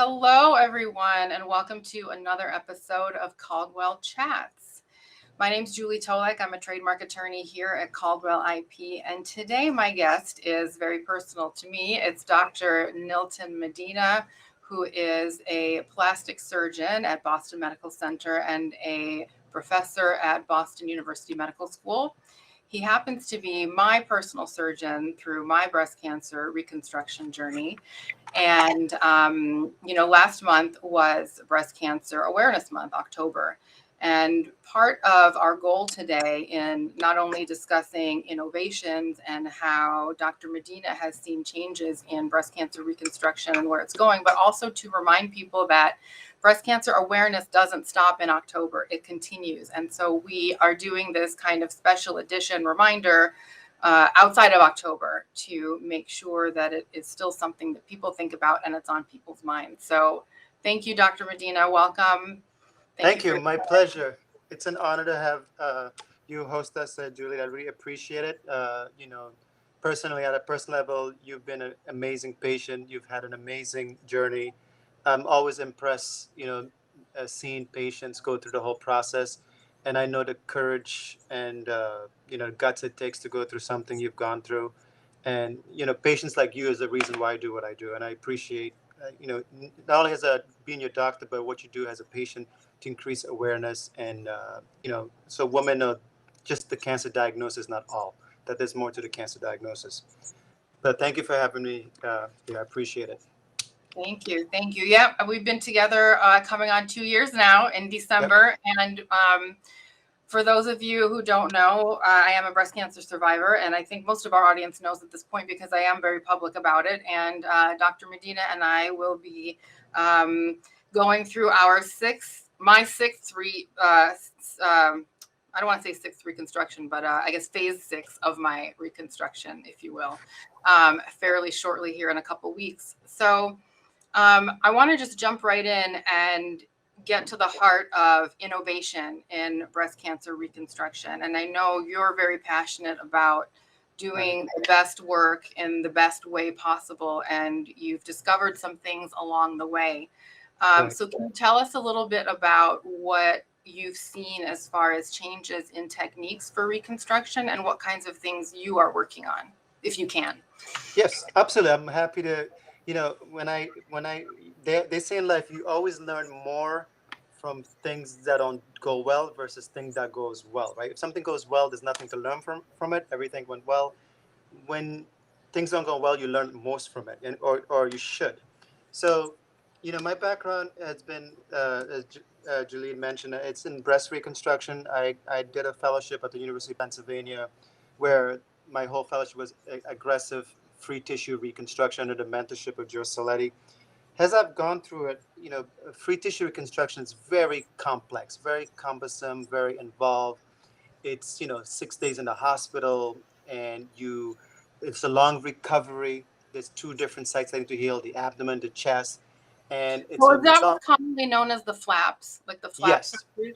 Hello, everyone, and welcome to another episode of Caldwell Chats. My name's Julie Tolek. I'm a trademark attorney here at Caldwell IP, and today my guest is very personal to me. It's Dr. Nilton Medina, who is a plastic surgeon at Boston Medical Center and a professor at Boston University Medical School. He happens to be my personal surgeon through my breast cancer reconstruction journey. And, last month was Breast Cancer Awareness Month, October. And part of our goal today in not only discussing innovations and how Dr. Medina has seen changes in breast cancer reconstruction and where it's going, but also to remind people that breast cancer awareness doesn't stop in October, it continues. And so we are doing this kind of special edition reminder outside of October to make sure that it is still something that people think about and it's on people's minds. So thank you, Dr. Medina. Welcome. Thank you. My pleasure. It's an honor to have you host us, Julie. I really appreciate it. Personally, at a personal level, you've been an amazing patient. You've had an amazing journey. I'm always impressed, seeing patients go through the whole process. And I know the courage and, guts it takes to go through something you've gone through. And, patients like you is the reason why I do what I do. And I appreciate, not only as being your doctor, but what you do as a patient to increase awareness and so women know just the cancer diagnosis, not all, that there's more to the cancer diagnosis. But thank you for having me. I appreciate it. Thank you. Yeah, we've been together coming on 2 years now in December. Yep. And for those of you who don't know, I am a breast cancer survivor, and I think most of our audience knows at this point because I am very public about it. And Dr. Medina and I will be going through my sixth I don't want to say sixth reconstruction, but I guess phase 6 of my reconstruction, if you will, fairly shortly here in a couple weeks. So I want to just jump right in and get to the heart of innovation in breast cancer reconstruction. And I know you're very passionate about doing the best work in the best way possible, and you've discovered some things along the way. So can you tell us a little bit about what you've seen as far as changes in techniques for reconstruction and what kinds of things you are working on, if you can? Yes, absolutely. I'm happy to, they say in life, you always learn more from things that don't go well versus things that goes well, right? If something goes well, there's nothing to learn from it. Everything went well. When things don't go well, you learn most from it, or you should. So, my background has been, as Julie mentioned, it's in breast reconstruction. I did a fellowship at the University of Pennsylvania where my whole fellowship was aggressive free tissue reconstruction under the mentorship of Joe Saletti. As I've gone through it, free tissue reconstruction is very complex, very cumbersome, very involved. It's, 6 days in the hospital, and it's a long recovery. There's 2 different sites that need to heal: the abdomen, the chest. And it's is that what's commonly known as the flaps, like the flaps? Yes.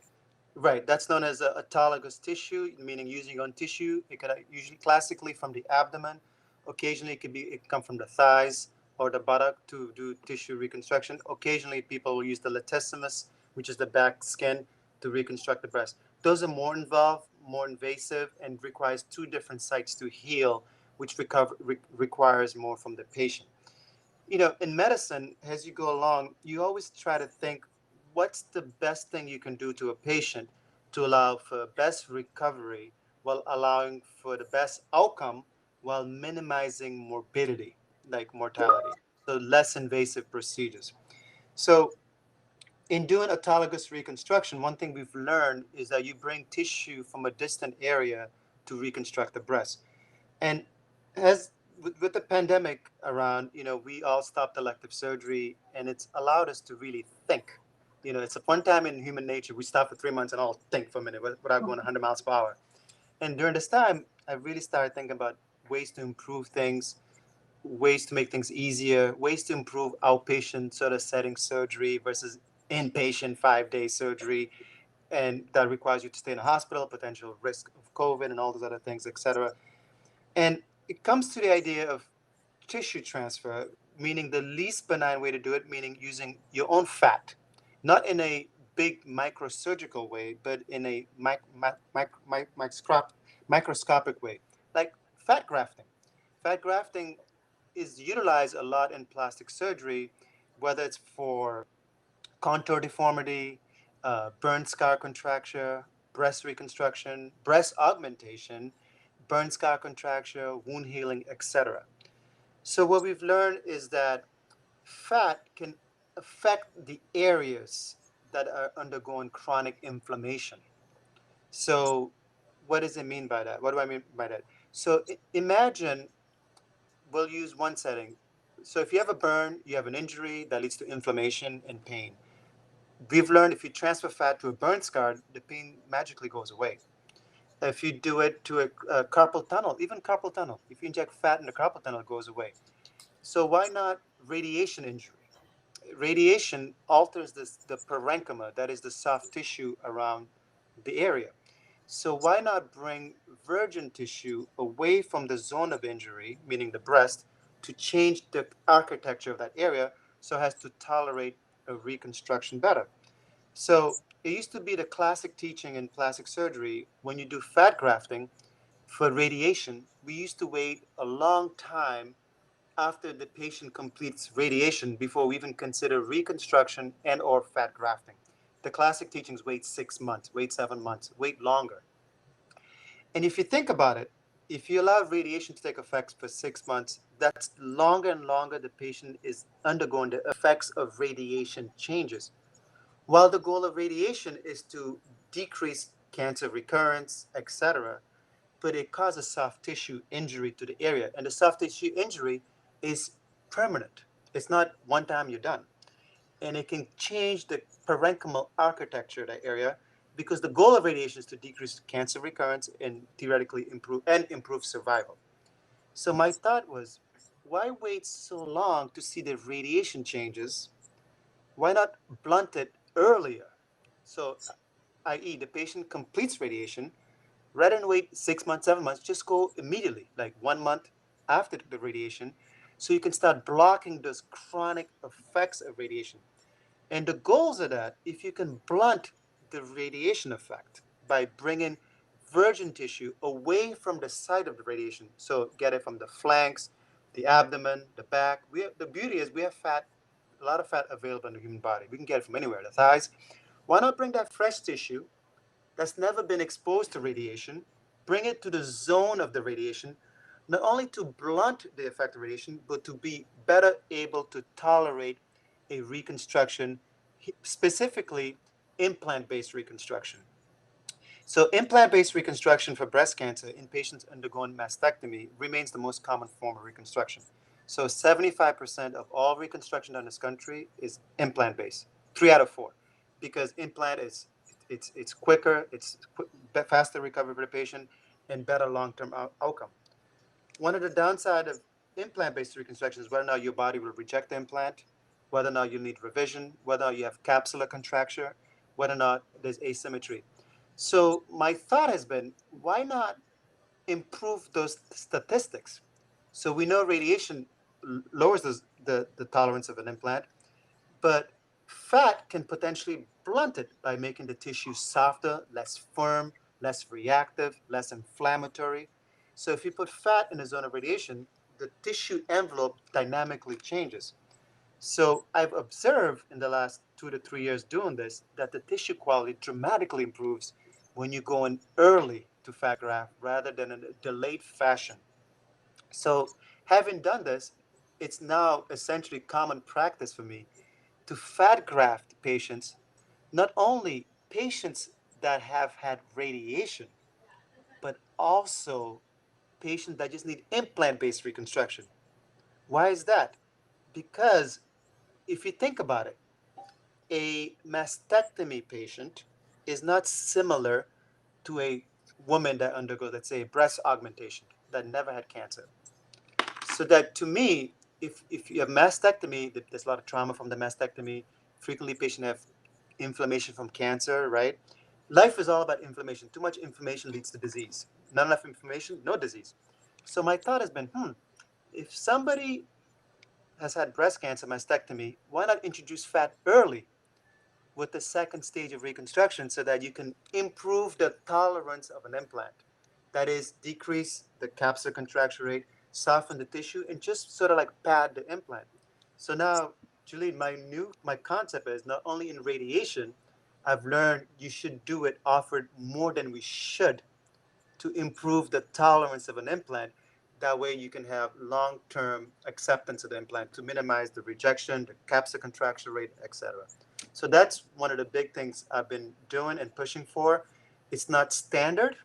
Right. That's known as autologous tissue, meaning using your own tissue. It could usually classically from the abdomen. Occasionally, it can come from the thighs or the buttock to do tissue reconstruction. Occasionally, people will use the latissimus, which is the back skin, to reconstruct the breast. Those are more involved, more invasive, and requires 2 different sites to heal, which requires more from the patient. In medicine, as you go along, you always try to think, what's the best thing you can do to a patient to allow for best recovery while allowing for the best outcome while minimizing morbidity, like mortality. So less invasive procedures. So in doing autologous reconstruction, one thing we've learned is that you bring tissue from a distant area to reconstruct the breast. And as with the pandemic around, we all stopped elective surgery, and it's allowed us to really think. It's a fun time in human nature. We stop for 3 months and all think for a minute without going 100 miles per hour. And during this time, I really started thinking about ways to improve things, ways to make things easier, ways to improve outpatient sort of setting surgery versus inpatient 5-day surgery. And that requires you to stay in a hospital, potential risk of COVID and all those other things, et cetera. And it comes to the idea of tissue transfer. meaning the least benign way to do it, meaning using your own fat, not in a big microsurgical way, but in a microscopic way, like fat grafting. Fat grafting is utilized a lot in plastic surgery, whether it's for contour deformity, burn scar contracture, breast reconstruction, breast augmentation, burn scar contracture, wound healing, etc. So what we've learned is that fat can affect the areas that are undergoing chronic inflammation. So what does it mean by that? What do I mean by that? So imagine we'll use one setting. So if you have a burn, you have an injury that leads to inflammation and pain. We've learned if you transfer fat to a burn scar, the pain magically goes away. If you do it to a carpal tunnel, even carpal tunnel, if you inject fat in the carpal tunnel, it goes away. So why not radiation injury? Radiation alters the parenchyma, that is the soft tissue around the area. So why not bring virgin tissue away from the zone of injury, meaning the breast, to change the architecture of that area so as to tolerate a reconstruction better? So it used to be the classic teaching in plastic surgery when you do fat grafting for radiation, we used to wait a long time after the patient completes radiation before we even consider reconstruction and or fat grafting. The classic teachings wait 6 months, wait 7 months, wait longer. And if you think about it, if you allow radiation to take effect for 6 months, that's longer and longer the patient is undergoing the effects of radiation changes. While the goal of radiation is to decrease cancer recurrence, etc., but it causes soft tissue injury to the area. And the soft tissue injury is permanent. It's not one time you're done. And it can change the parenchymal architecture of that area because the goal of radiation is to decrease cancer recurrence and theoretically improve survival. So my thought was, why wait so long to see the radiation changes? Why not blunt it earlier? So, i.e., the patient completes radiation, rather than wait 6 months, 7 months, just go immediately, like 1 month after the radiation, so you can start blocking those chronic effects of radiation. And the goals of that, if you can blunt the radiation effect by bringing virgin tissue away from the site of the radiation, so get it from the flanks, the abdomen, the back. The beauty is we have fat, a lot of fat available in the human body. We can get it from anywhere, the thighs. Why not bring that fresh tissue that's never been exposed to radiation, bring it to the zone of the radiation, not only to blunt the effect of radiation, but to be better able to tolerate a reconstruction, specifically implant based reconstruction. So, implant based reconstruction for breast cancer in patients undergoing mastectomy remains the most common form of reconstruction. So, 75% of all reconstruction done in this country is implant based, 3 out of 4, because implant is it's quicker, faster recovery for the patient, and better long term outcome. One of the downside of implant based reconstruction is whether or not your body will reject the implant, whether or not you need revision, whether or not you have capsular contracture, whether or not there's asymmetry. So my thought has been, why not improve those statistics? So we know radiation lowers the tolerance of an implant, but fat can potentially blunt it by making the tissue softer, less firm, less reactive, less inflammatory. So if you put fat in a zone of radiation, the tissue envelope dynamically changes. So I've observed in the last 2 to 3 years doing this that the tissue quality dramatically improves when you go in early to fat graft rather than in a delayed fashion. So having done this, it's now essentially common practice for me to fat graft patients, not only patients that have had radiation, but also patients that just need implant based reconstruction. Why is that? Because if you think about it, a mastectomy patient is not similar to a woman that undergoes, let's say, breast augmentation that never had cancer. So that to me, if you have mastectomy, there's a lot of trauma from the mastectomy. Frequently, patients have inflammation from cancer, right? Life is all about inflammation. Too much inflammation leads to disease. Not enough inflammation, no disease. So my thought has been, if somebody has had breast cancer, mastectomy, why not introduce fat early with the second stage of reconstruction so that you can improve the tolerance of an implant? That is, decrease the capsular contracture rate, soften the tissue, and just sort of like pad the implant. So now, Julie, my concept is not only in radiation, I've learned you should do it offered more than we should to improve the tolerance of an implant. That way, you can have long term acceptance of the implant to minimize the rejection, the capsular contracture rate, etc. So, that's one of the big things I've been doing and pushing for. It's not standard,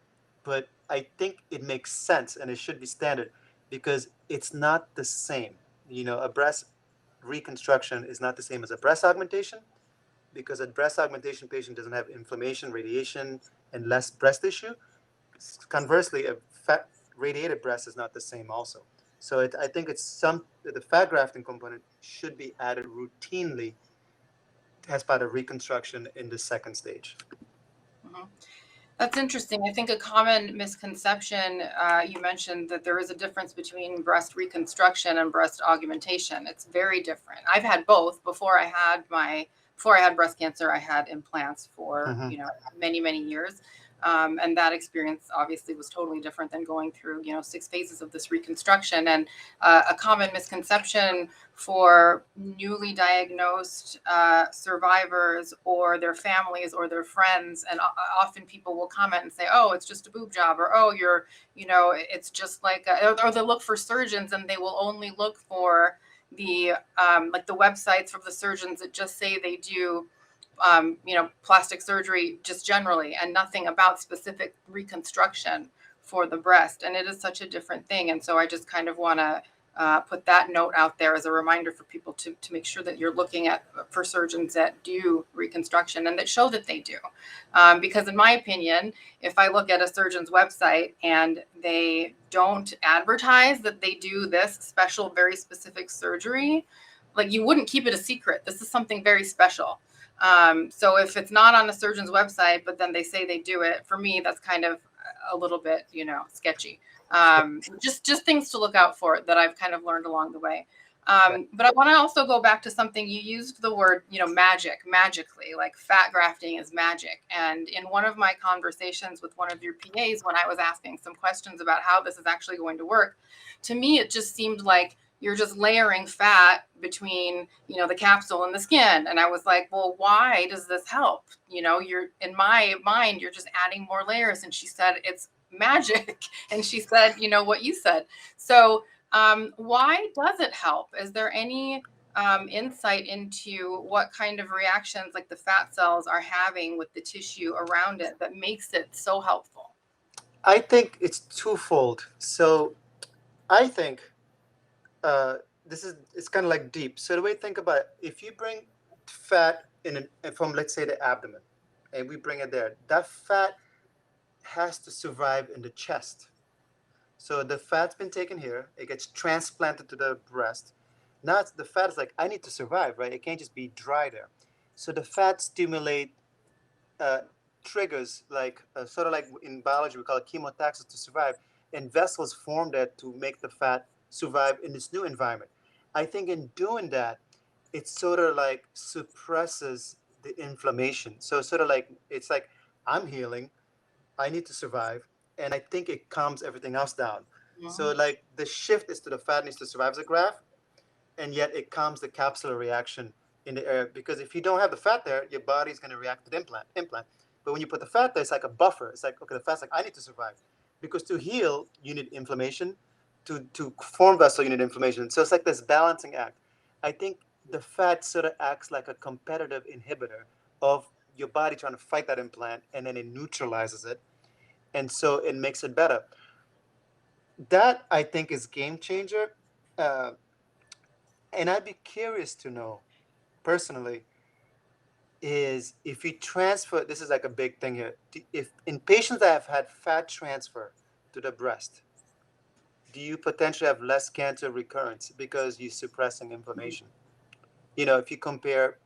but I think it makes sense and it should be standard because it's not the same. A breast reconstruction is not the same as a breast augmentation because a breast augmentation patient doesn't have inflammation, radiation, and less breast tissue. Conversely, a fat radiated breast is not the same also. So I think the fat grafting component should be added routinely as part of reconstruction in the second stage. Mhm. That's interesting. I think a common misconception, you mentioned that there is a difference between breast reconstruction and breast augmentation. It's very different. I've had both. Before I had breast cancer, I had implants for, Mm-hmm. many, many years. And that experience obviously was totally different than going through, 6 phases of this reconstruction. And a common misconception for newly diagnosed survivors or their families or their friends. And often people will comment and say, oh, it's just a boob job, or, oh, it's just or they'll look for surgeons and they will only look for the like the websites from the surgeons that just say they do plastic surgery just generally and nothing about specific reconstruction for the breast. And it is such a different thing. And so I just kind of want to put that note out there as a reminder for people to make sure that you're looking for surgeons that do reconstruction and that show that they do. Because in my opinion, if I look at a surgeon's website and they don't advertise that they do this special, very specific surgery, like you wouldn't keep it a secret. This is something very special. So if it's not on a surgeon's website, but then they say they do it, for me, that's kind of a little bit, sketchy. Just things to look out for that I've kind of learned along the way. But I want to also go back to something you used the word, magically, like fat grafting is magic. And in one of my conversations with one of your PAs, when I was asking some questions about how this is actually going to work, to me, it just seemed like you're just layering fat between, the capsule and the skin. And I was like, well, why does this help? You're, in my mind, you're just adding more layers. And she said, it's magic. And she said, what you said. So why does it help? Is there any insight into what kind of reactions like the fat cells are having with the tissue around it that makes it so helpful? I think it's twofold. So I think uh, it's kind of like deep. So the way to think about it, if you bring fat from, let's say, the abdomen, and we bring it there, that fat has to survive in the chest. So the fat's been taken here, it gets transplanted to the breast. Now the fat is like, I need to survive, right? It can't just be dry there. So the fat stimulate uh, triggers, like sort of like in biology we call it chemotaxis to survive, and vessels form that to make the fat survive in this new environment. I think in doing that, it sort of like suppresses the inflammation. So sort of like it's like I'm healing, I need to survive, and I think it calms everything else down. So Mhm. like the shift is to the fat needs to survive as a graft, and yet it calms the capsular reaction in the air, because if you don't have the fat there, your body's going to react to the implant. But when you put the fat there, it's like a buffer. It's like, okay, the fat's like, I need to survive, because to heal you need inflammation, to form vessel you need inflammation. So it's like this balancing act. I think the fat sort of acts like a competitive inhibitor of your body trying to fight that implant, and then it neutralizes it, and so it makes it better. That I think is game changer. uh, and I'd be curious to know personally is if you transfer, this is like a big thing here, if in patients that have had fat transfer to the breast, do you potentially have less cancer recurrence because you're suppressing inflammation? If you compare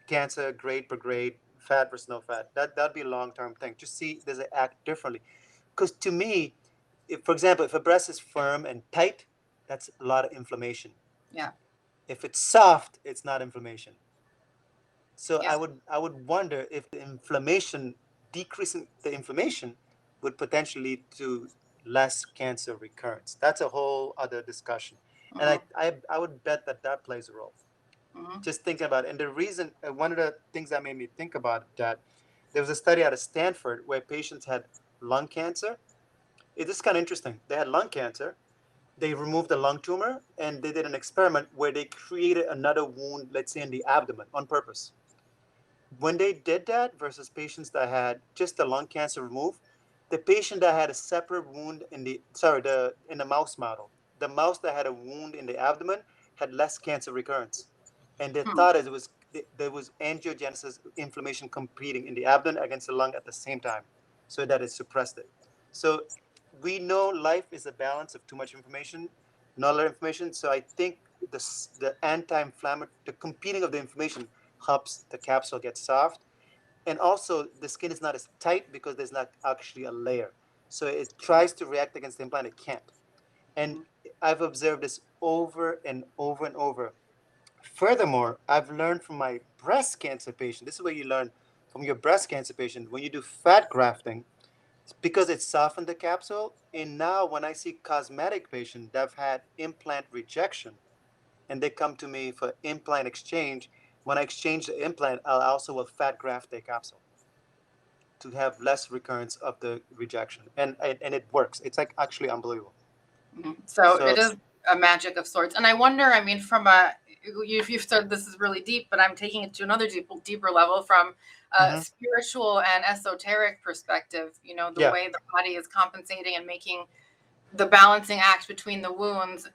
cancer grade per grade, fat versus no fat, that'd be a long-term thing. Just see, does it act differently? Because to me, if, for example, if a breast is firm and tight, that's a lot of inflammation. Yeah. If it's soft, it's not inflammation. So Yeah. I would wonder if the inflammation, decreasing the inflammation, would potentially lead to less cancer recurrence. That's a whole other discussion, and Hmm. I would bet that that plays a role. Hmm. Just thinking about it. And the reason, one of the things that made me think about that, there was a study out of Stanford where patients had lung cancer. It is kind of interesting. They had lung cancer. They removed the lung tumor and they did an experiment where they created another wound, let's say in the abdomen, on purpose. When they did that versus patients that had just the lung cancer removed, the patient that had a separate wound in the mouse model, the mouse that had a wound in the abdomen had less cancer recurrence, and they Hmm. thought there was angiogenesis, inflammation competing in the abdomen against the lung at the same time, so that it suppressed it. So we know life is a balance of too much information, not a lot of information. So I think the anti-inflammatory, the competing of the inflammation helps the capsule get soft, and also the skin is not as tight because there's not actually a layer. So it tries to react against the implant, it can't. And I've observed this over and over and over. Furthermore, I've learned from my breast cancer patient. This is where you learn from your breast cancer patient when you do fat grafting, because it softened the capsule. And now when I see cosmetic patients that have had implant rejection and they come to me for implant exchange, when I exchange the implant, I'll also will fat graft their capsule to have less recurrence of the rejection. And it works. It's like actually unbelievable. So So it is a magic of sorts. And I wonder, I mean, from a, you've said this is really deep, but I'm taking it to another deeper level from a mhm, spiritual and esoteric perspective, the yeah, way the body is compensating and making the balancing act between the wounds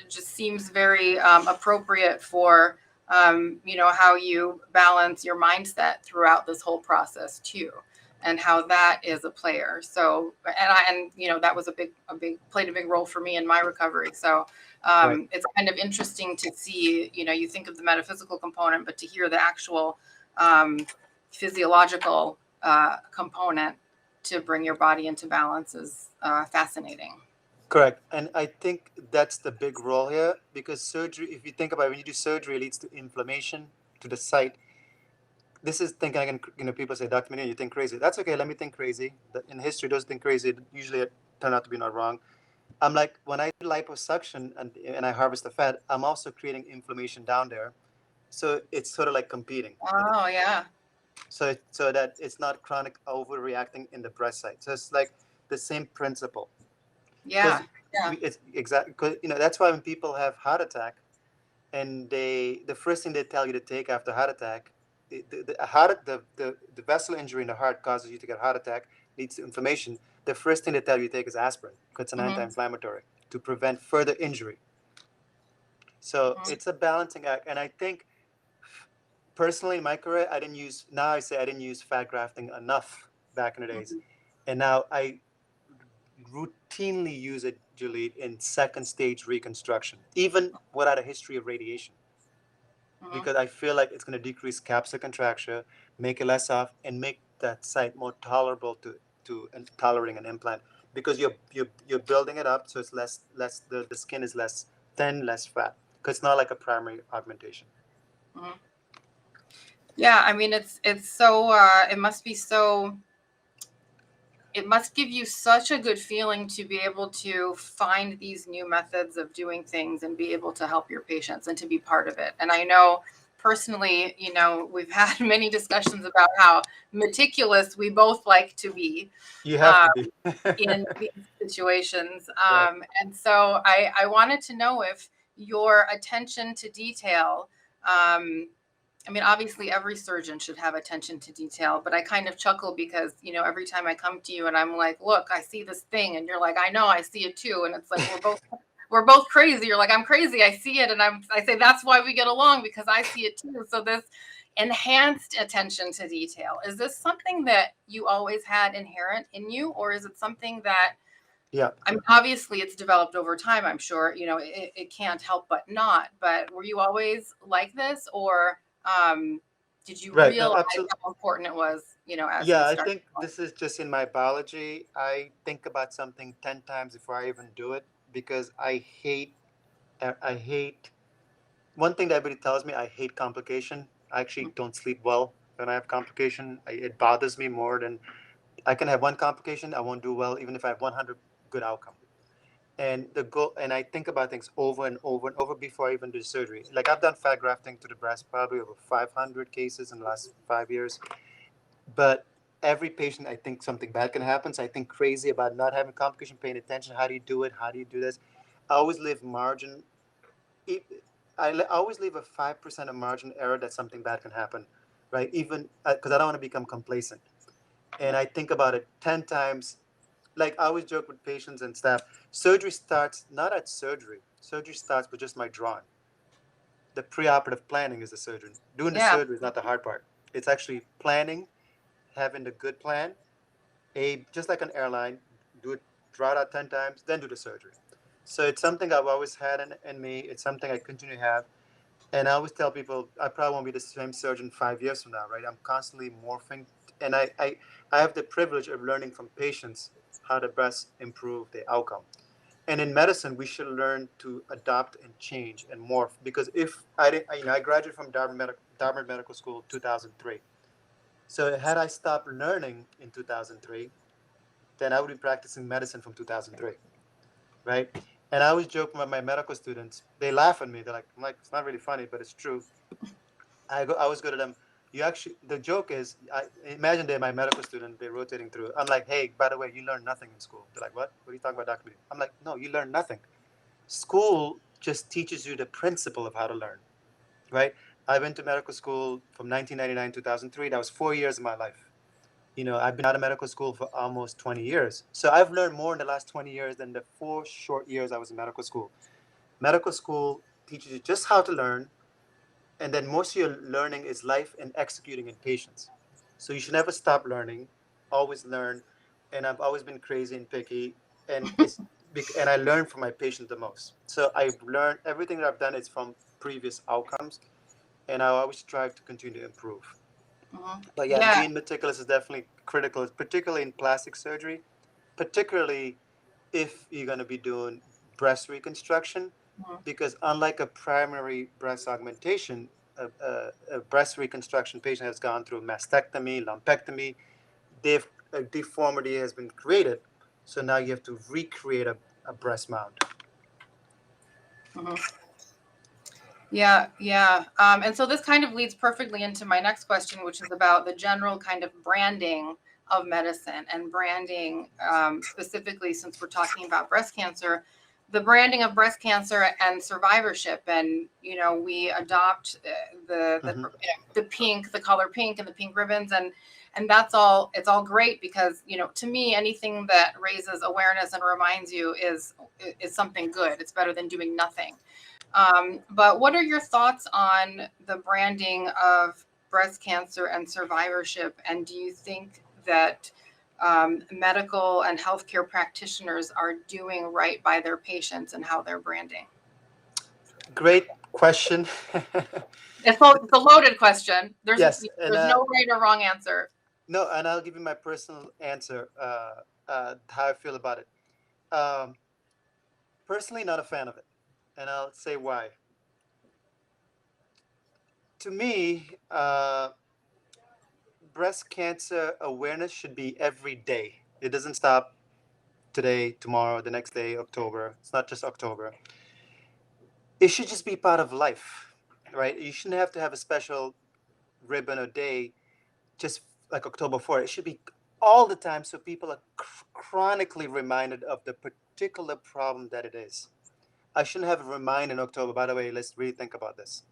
just seems very appropriate for, how you balance your mindset throughout this whole process too, and how that is a player. So, that was played a big role for me in my recovery. So, right, it's kind of interesting to see, you think of the metaphysical component, but to hear the actual physiological component to bring your body into balance is fascinating. correct. And I think that's the big role here, because surgery, if you think about it, when you do surgery, it leads to inflammation to the site. This is thinking again, people say, Dr. Medina, you think crazy. That's okay, let me think crazy. In history, those think crazy usually turn out to be not wrong. I'm like, when I do liposuction and I harvest the fat, I'm also creating inflammation down there. So it's sort of like competing with it. Oh yeah, So that it's not chronic overreacting in the breast site. So it's like the same principle. Because yeah, yeah. it's exactly, because that's why when people have heart attack and the first thing they tell you to take after heart attack, the vessel injury in the heart causes you to get a heart attack, leads to inflammation. The first thing they tell you to take is aspirin because it's an Hmm. anti-inflammatory to prevent further injury. So Hmm. it's a balancing act, and I think personally in my career, I didn't use. Now I say I didn't use fat grafting enough back in the days, Hmm. and now I routinely use it, Julie, in second stage reconstruction, even without a history of radiation, Hmm. because I feel like it's going to decrease capsular contracture, make it less soft, and make that site more tolerable to tolerating an implant, because you're building it up so it's less the skin is less thin, less fat, because it's not like a primary augmentation. Hmm. Yeah, I mean, it's so it must give you such a good feeling to be able to find these new methods of doing things and be able to help your patients and to be part of it. And I know personally, we've had many discussions about how meticulous we both like to be You have uh, to be. in these situations. Right. And so I wanted to know if your attention to detail, I mean, obviously every surgeon should have attention to detail, but I kind of chuckle because, every time I come to you and I'm like, look, I see this thing. And you're like, I know, I see it too. And it's like, we're both crazy. You're like, I'm crazy. I see it. And I say, that's why we get along, because I see it too. So this enhanced attention to detail, is this something that you always had inherent in you? Or is it something that, Yeah. I mean, obviously it's developed over time, I'm sure, it can't help but not, but were you always like this, or did you Right. No, realize absolutely. how important it was, as you Yeah, I started? think this is just in my biology. I think about something 10 times before I even do it, because I hate one thing that everybody tells me, I hate complication. I actually don't sleep well when I have complication. It bothers me more than I can have one complication. I won't do well, even if I have 100 good outcome. And the goal, and I think about things over and over and over before I even do surgery. Like I've done fat grafting to the breast, probably over 500 cases in the last 5 years. But every patient, I think something bad can happen. So I think crazy about not having complication, paying attention. How do you do it? How do you do this? I always leave margin. e- I always leave a 5% of margin error that something bad can happen, right? Even because I don't want to become complacent. And I think about it 10 times. Like I always joke with patients and staff, surgery starts not at surgery. Surgery starts with just my drawing. The preoperative planning is the surgeon. Doing the Yeah. surgery is not the hard part. It's actually planning, having the good plan. Just like an airline, do it, draw it out 10 times, then do the surgery. So it's something I've always had in me. It's something I continue to have. And I always tell people I probably won't be the same surgeon 5 years from now, right? I'm constantly morphing. And I have the privilege of learning from patients how to best improve the outcome. And in medicine, we should learn to adapt and change and morph. Because if I didn't, I graduated from Dartmouth Medical School 2003. So had I stopped learning in 2003, then I would be practicing medicine from 2003, right? And I always joke with my medical students. They laugh at me. I'm like, it's not really funny, but it's true. I always go to them. You actually, the joke is, imagine they're my medical student. They're rotating through. I'm like, hey, by the way, you learn nothing in school. They're like, what? What are you talking about, Dr. B? I'm like, no, you learn nothing. School just teaches you the principle of how to learn, right? I went to medical school from 1999 to 2003. That was 4 years of my life. I've been out of medical school for almost 20 years. So I've learned more in the last 20 years than the 4 short years I was in medical school. Medical school teaches you just how to learn, and then most of your learning is life and executing in patients. So you should never stop learning, always learn. And I've always been crazy and picky, and and I learn from my patients the most. So I've learned everything that I've done is from previous outcomes, and I always strive to continue to improve. Mhm. But yeah, Yeah. being meticulous is definitely critical, particularly in plastic surgery, particularly if you're going to be doing breast reconstruction, Mhm. because unlike a primary breast augmentation, a breast reconstruction patient has gone through mastectomy, lumpectomy, a deformity has been created, so now you have to recreate a breast mound. Mhm. Yeah, yeah. And so this kind of leads perfectly into my next question, which is about the general kind of branding of medicine and branding, specifically since we're talking about breast cancer, the branding of breast cancer and survivorship. And we adopt Mm-hmm. the pink, the color pink, and the pink ribbons, and that's all. It's all great because to me, anything that raises awareness and reminds you is something good. It's better than doing nothing. But what are your thoughts on the branding of breast cancer and survivorship? And do you think that medical and healthcare practitioners are doing right by their patients and how they're branding? Great question. It's a loaded question. Yes, and There's no right or wrong answer. no, and I'll give you my personal answer, how I feel about it. Um, Personally, not a fan of it, and I'll say why. To me, breast cancer awareness should be every day. It doesn't stop today, tomorrow, the next day, October. It's not just October. It should just be part of life, right? You shouldn't have to have a special ribbon or day just like October 4th. It should be all the time so people are chronically reminded of the particular problem that it is. I shouldn't have a reminder in October. By the way, let's really think about this.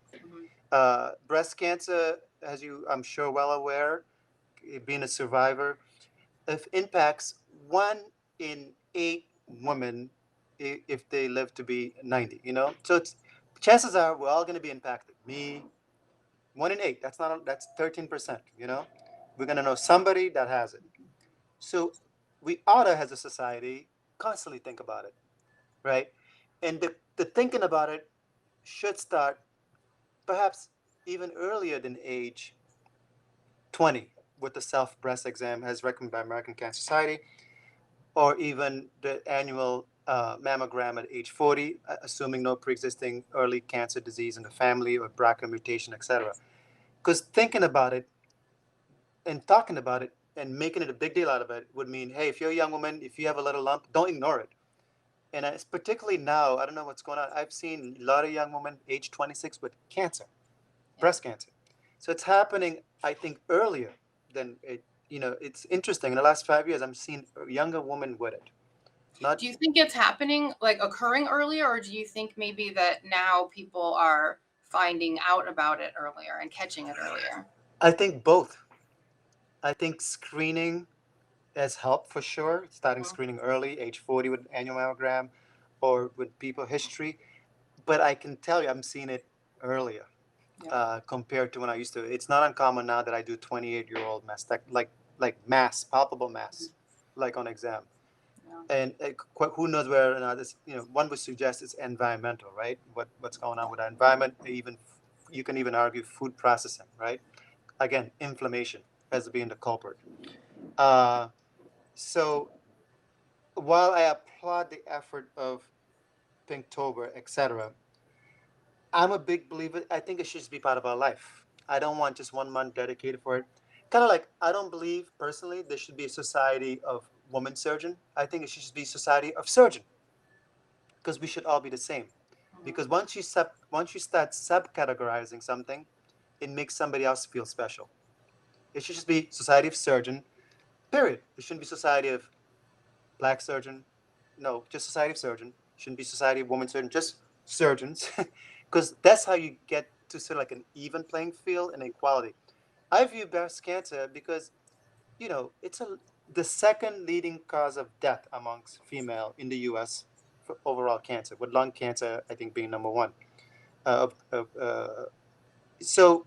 Mhm. Breast cancer, as you, I'm sure, well aware, being a survivor, it impacts 1 in 8 women if they live to be 90. So chances are we're all going to be impacted. Me, 1 in 8. That's 13%. We're going to know somebody that has it. So we ought to, as a society, constantly think about it, right? And the thinking about it should start perhaps even earlier than age 20 with the self breast exam as recommended by American Cancer Society, or even the annual mammogram at age 40, assuming no pre-existing early cancer disease in the family or BRCA mutation, etc. Because thinking about it and talking about it and making it a big deal out of it would mean, hey, if you're a young woman, if you have a little lump, don't ignore it. And it's particularly now, I don't know what's going on. I've seen a lot of young women, age 26, with cancer, Yeah. breast cancer. So it's happening, I think, earlier than it. It's interesting. In the last 5 years, I'm seeing a younger women with it. Not, Do you think it's happening, like occurring earlier, or do you think maybe that now people are finding out about it earlier and catching it earlier? I think both. I think screening has helped for sure. Starting Mhm. screening early, age 40 with annual mammogram, or with people history. But I can tell you, I'm seeing it earlier. Yeah. Compared to when I used to. It's not uncommon now that I do 28-year-old mastect, like mass, palpable mass, like on exam. Yeah. And who knows where or not this, one would suggest it's environmental, right? What's going on with our environment? Even you can even argue food processing, right? Again, inflammation as being the culprit. Uh, so while I applaud the effort of Pinktober, etc., I'm a big believer. I think it should just be part of our life. I don't want just 1 month dedicated for it. Kind of like I don't believe personally there should be a society of women surgeon. I think it should just be a society of surgeon because we should all be the same. Mhm. Because once you start subcategorizing something, it makes somebody else feel special. It should just be society of surgeon. Period. It shouldn't be society of black surgeon. No, just society of surgeon. Shouldn't be society of women surgeon. Just surgeons, because that's how you get to sort of like an even playing field and equality. I view breast cancer because it's the second leading cause of death amongst female in the U.S. for overall cancer, with lung cancer I think being number one. So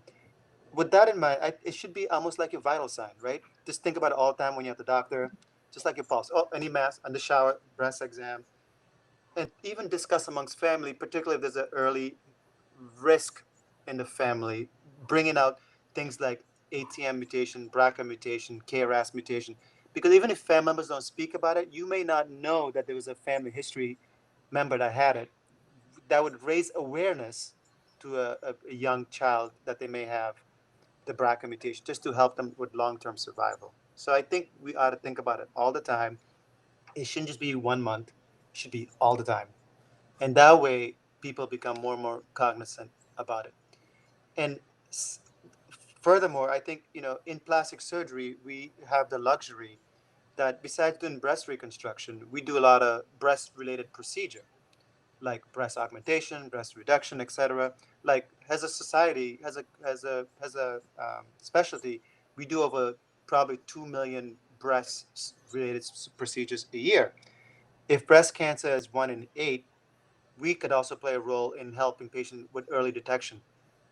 with that in mind, it should be almost like your vital sign, right? Just think about it all the time when you're at the doctor, just like your pulse. Oh, any mass on the shower, breast exam, and even discuss amongst family, particularly if there's an early risk in the family, bringing out things like ATM mutation, BRCA mutation, KRAS mutation. Because even if family members don't speak about it, you may not know that there was a family history member that had it. That would raise awareness to a young child that they may have the BRCA mutation, just to help them with long-term survival. So I think we ought to think about it all the time. It shouldn't just be 1 month; it should be all the time, and that way people become more and more cognizant about it. And furthermore, I think in plastic surgery we have the luxury that besides doing breast reconstruction, we do a lot of breast-related procedure like breast augmentation, breast reduction, etc. Like as a society, as a specialty, we do over probably 2 million breast-related procedures a year. If breast cancer is 1 in 8, we could also play a role in helping patients with early detection.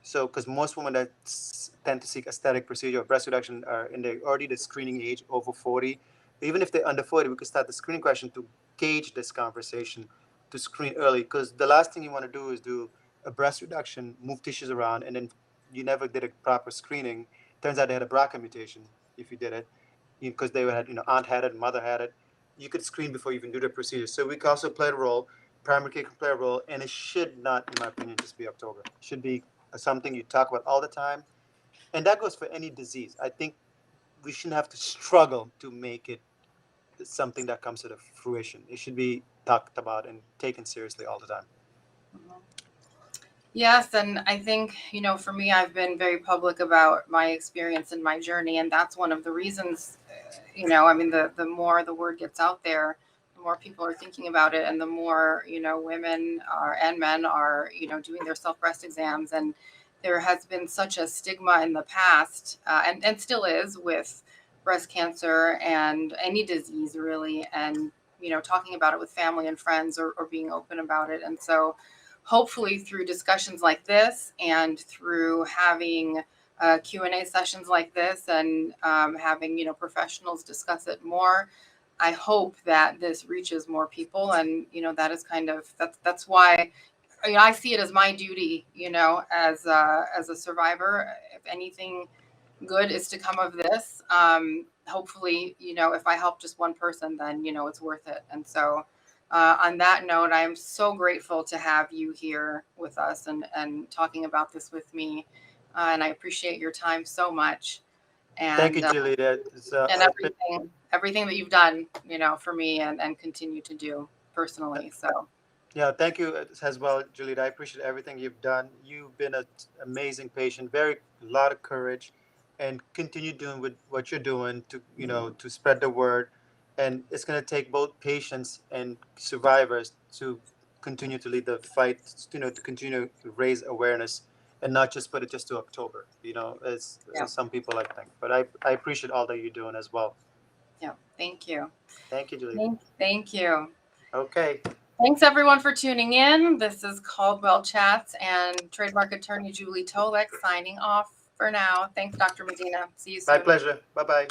So, because most women that tend to seek aesthetic procedure or breast reduction are in the already the screening age over 40. Even if they're under 40, we could start the screening question to gauge this conversation to screen early. Because the last thing you want to do is do a breast reduction, move tissues around, and then you never did a proper screening. Turns out they had a BRCA mutation if you did it, because they had, aunt had it, mother had it. You could screen before you even do the procedure. So we could also play a role, primary care can play a role, and it should not, in my opinion, just be October. It should be something you talk about all the time, and that goes for any disease. I think we shouldn't have to struggle to make it something that comes to the fruition. It should be talked about and taken seriously all the time. Mhm. Yes, and I think, for me, I've been very public about my experience and my journey, and that's one of the reasons, I mean, the more the word gets out there, the more people are thinking about it, and the more, women are and men are, doing their self-breast exams. And there has been such a stigma in the past, and still is, with breast cancer and any disease really, and, talking about it with family and friends, or being open about it. And so hopefully through discussions like this and through having Q&A sessions like this, and having professionals discuss it more, I hope that this reaches more people. And that is kind of that's why I see it as my duty, as a survivor. If anything good is to come of this, hopefully, if I help just one person, then it's worth it. And so On that note, I'm so grateful to have you here with us and talking about this with me. And I appreciate your time so much. Thank you, And Julie. and everything that you've done, for me and continue to do personally. So yeah, thank you as well, Juliet. I appreciate everything you've done. You've been an amazing patient, very lot of courage, and continue doing with what you're doing to to spread the word. And it's going to take both patients and survivors to continue to lead the fight. To continue to raise awareness and not just put it just to October. yeah, As some people like think. But I appreciate all that you're doing as well. yeah. Thank you. Thank you, Juliet. Thank you. Okay. Thanks everyone for tuning in. This is Caldwell Chats and trademark attorney Julie Tolek signing off for now. Thanks, Dr. Medina. See you My soon. pleasure. Bye bye.